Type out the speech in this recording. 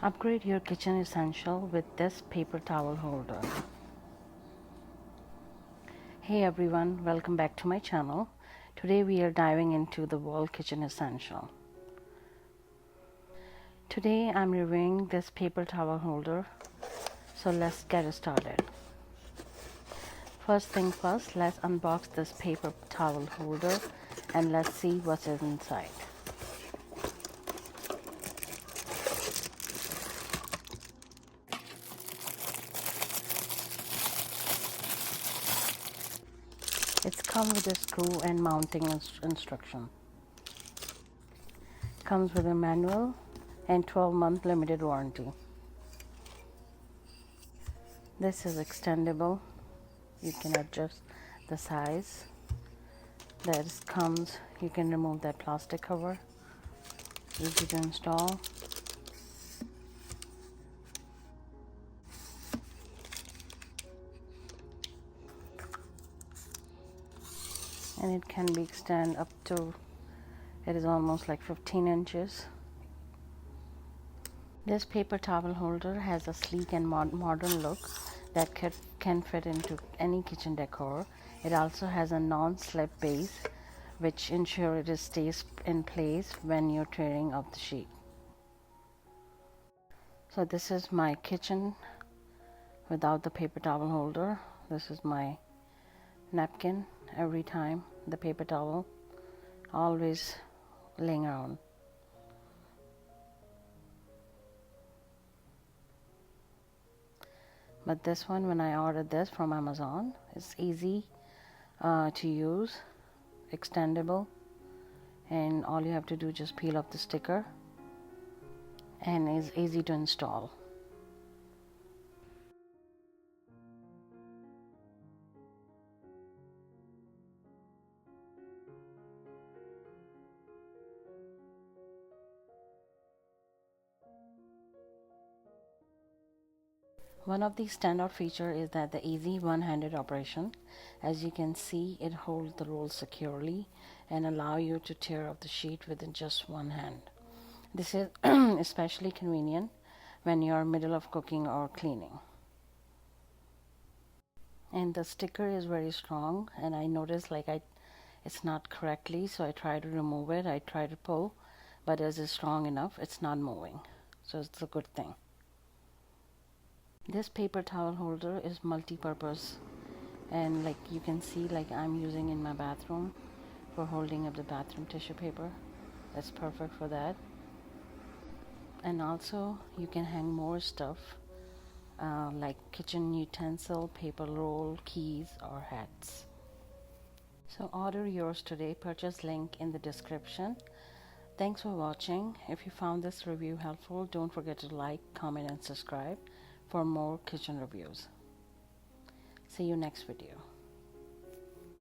Upgrade your kitchen essential with this paper towel holder. Hey everyone, welcome back to my channel. Today we are diving into the wall kitchen essential. Today I'm reviewing this paper towel holder, so let's get started. First thing first, let's unbox this paper towel holder and let's see what's inside. It's come with a screw and mounting instruction. Comes with a manual and 12-month limited warranty. This is extendable. You can adjust the size. That comes, you can remove that plastic cover. Easy to install. And it can be extended up to, it is almost like 15 inches. This paper towel holder has a sleek and modern look that can fit into any kitchen decor. It also has a non-slip base which ensures it stays in place when you're tearing off the sheet. So this is my kitchen without the paper towel holder. This is my napkin. Every time the paper towel always laying around. But this one, when I ordered this from Amazon, it's easy to use, extendable, and all you have to do is just peel off the sticker and is easy to install. One of the standout features is that the easy one-handed operation. As you can see, it holds the roll securely and allow you to tear off the sheet with just one hand. This is especially convenient when you are middle of cooking or cleaning. And the sticker is very strong, and I noticed it's not correctly, so I try to remove it. I try to pull, but as it's strong enough, it's not moving, so it's a good thing. This paper towel holder is multi-purpose, and like you can see, like I'm using in my bathroom for holding up the bathroom tissue paper. That's perfect for that. And also you can hang more stuff like kitchen utensil, paper roll, keys, or hats. So order yours today. Purchase link in the description. Thanks for watching. If you found this review helpful, don't forget to like, comment, and subscribe for more kitchen reviews. See you next video.